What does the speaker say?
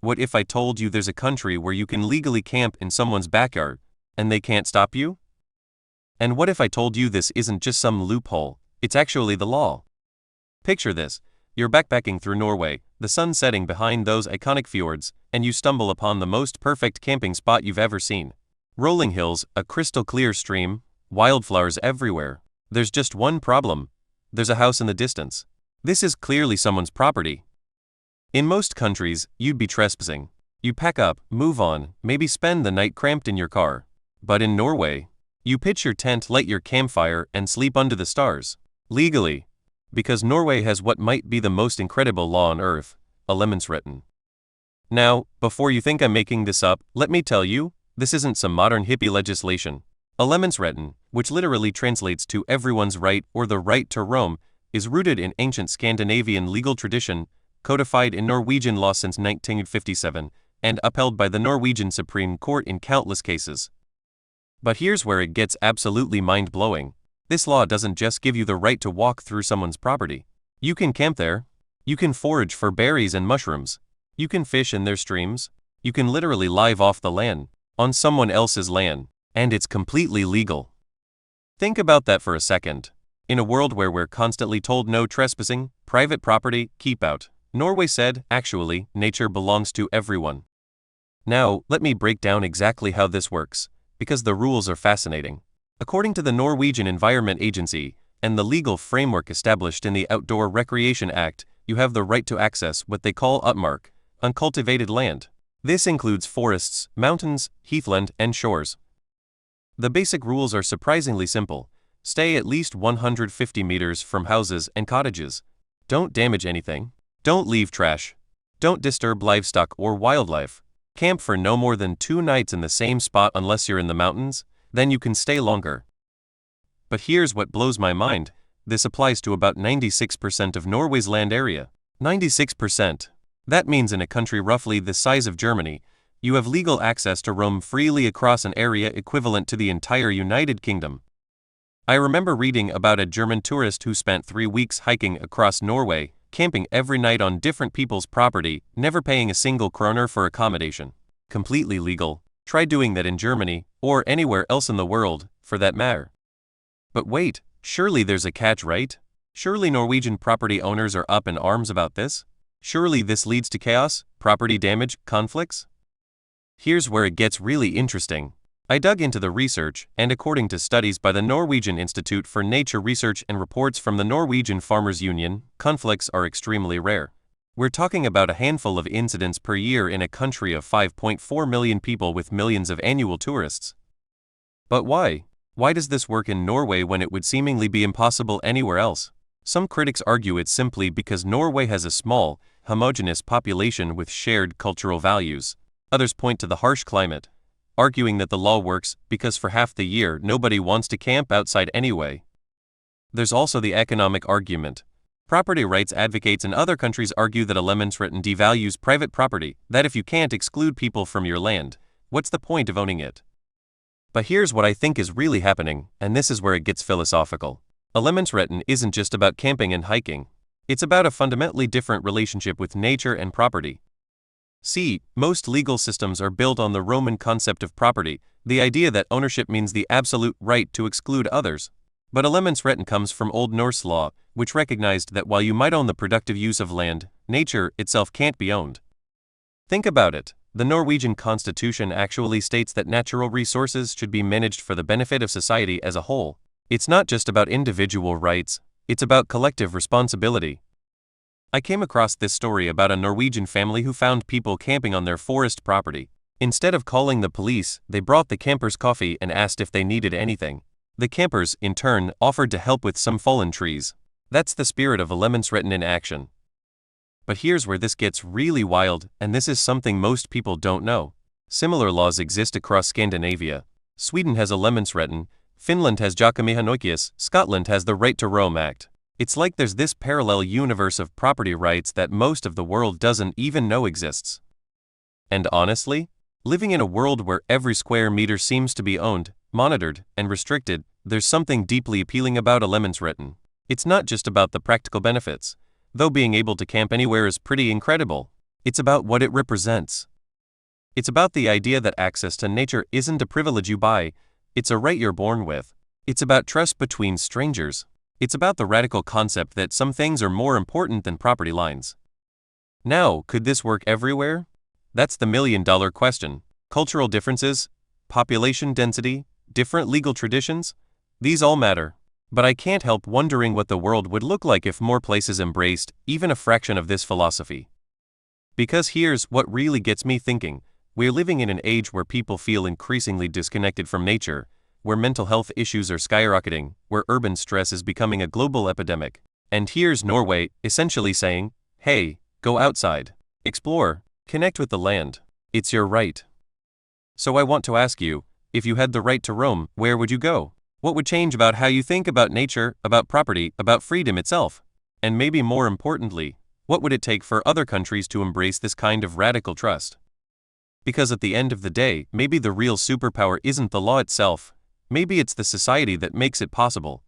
What if I told you there's a country where you can legally camp in someone's backyard, and they can't stop you? And what if I told you this isn't just some loophole, it's actually the law? Picture this. You're backpacking through Norway, the sun setting behind those iconic fjords, and you stumble upon the most perfect camping spot you've ever seen. Rolling hills, a crystal clear stream, wildflowers everywhere. There's just one problem. There's a house in the distance. This is clearly someone's property. In most countries, you'd be trespassing. You pack up, move on, maybe spend the night cramped in your car. But in Norway, you pitch your tent, light your campfire, and sleep under the stars. Legally. Because Norway has what might be the most incredible law on earth, Allemannsretten. Now, before you think I'm making this up, let me tell you, this isn't some modern hippie legislation. Allemannsretten, which literally translates to everyone's right or the right to roam, is rooted in ancient Scandinavian legal tradition, codified in Norwegian law since 1957, and upheld by the Norwegian Supreme Court in countless cases. But here's where it gets absolutely mind-blowing. This law doesn't just give you the right to walk through someone's property. You can camp there. You can forage for berries and mushrooms. You can fish in their streams. You can literally live off the land, on someone else's land, and it's completely legal. Think about that for a second. In a world where we're constantly told no trespassing, private property, keep out, Norway said, actually, nature belongs to everyone. Now, let me break down exactly how this works, because the rules are fascinating. According to the Norwegian Environment Agency and the legal framework established in the Outdoor Recreation Act, you have the right to access what they call utmark, uncultivated land. This includes forests, mountains, heathland, and shores. The basic rules are surprisingly simple. Stay at least 150 meters from houses and cottages. Don't damage anything. Don't leave trash. Don't disturb livestock or wildlife. Camp for no more than 2 nights in the same spot unless you're in the mountains, then you can stay longer. But here's what blows my mind. This applies to about 96% of Norway's land area. 96%. That means in a country roughly the size of Germany, you have legal access to roam freely across an area equivalent to the entire United Kingdom. I remember reading about a German tourist who spent 3 weeks hiking across Norway, camping every night on different people's property, never paying a single kroner for accommodation. Completely legal. Try doing that in Germany, or anywhere else in the world, for that matter. But wait, surely there's a catch, right? Surely Norwegian property owners are up in arms about this? Surely this leads to chaos, property damage, conflicts? Here's where it gets really interesting. I dug into the research, and according to studies by the Norwegian Institute for Nature Research and reports from the Norwegian Farmers Union, conflicts are extremely rare. We're talking about a handful of incidents per year in a country of 5.4 million people with millions of annual tourists. But why? Why does this work in Norway when it would seemingly be impossible anywhere else? Some critics argue it's simply because Norway has a small, homogeneous population with shared cultural values. Others point to the harsh climate, arguing that the law works because for half the year nobody wants to camp outside anyway. There's also the economic argument. Property rights advocates in other countries argue that Allemannsretten devalues private property, that if you can't exclude people from your land, what's the point of owning it? But here's what I think is really happening, and this is where it gets philosophical. Allemannsretten isn't just about camping and hiking. It's about a fundamentally different relationship with nature and property. See, most legal systems are built on the Roman concept of property, the idea that ownership means the absolute right to exclude others. But Allemannsretten comes from Old Norse law, which recognized that while you might own the productive use of land, nature itself can't be owned. Think about it. The Norwegian constitution actually states that natural resources should be managed for the benefit of society as a whole. It's not just about individual rights, it's about collective responsibility. I came across this story about a Norwegian family who found people camping on their forest property. Instead of calling the police, they brought the campers coffee and asked if they needed anything. The campers, in turn, offered to help with some fallen trees. That's the spirit of Allemannsretten in action. But here's where this gets really wild, and this is something most people don't know. Similar laws exist across Scandinavia. Sweden has Allemannsretten, Finland has Jakamiehenoikeus, Scotland has the Right to Roam Act. It's like there's this parallel universe of property rights that most of the world doesn't even know exists. And honestly, living in a world where every square meter seems to be owned, monitored, and restricted, there's something deeply appealing about Allemannsretten. It's not just about the practical benefits, though being able to camp anywhere is pretty incredible. It's about what it represents. It's about the idea that access to nature isn't a privilege you buy, it's a right you're born with. It's about trust between strangers. It's about the radical concept that some things are more important than property lines. Now, could this work everywhere? That's the million-dollar question. Cultural differences, population density, different legal traditions, these all matter. But I can't help wondering what the world would look like if more places embraced even a fraction of this philosophy. Because here's what really gets me thinking. We're living in an age where people feel increasingly disconnected from nature, where mental health issues are skyrocketing, where urban stress is becoming a global epidemic. And here's Norway essentially saying, hey, go outside, explore, connect with the land. It's your right. So I want to ask you, if you had the right to roam, where would you go? What would change about how you think about nature, about property, about freedom itself? And maybe more importantly, what would it take for other countries to embrace this kind of radical trust? Because at the end of the day, maybe the real superpower isn't the law itself, maybe it's the society that makes it possible.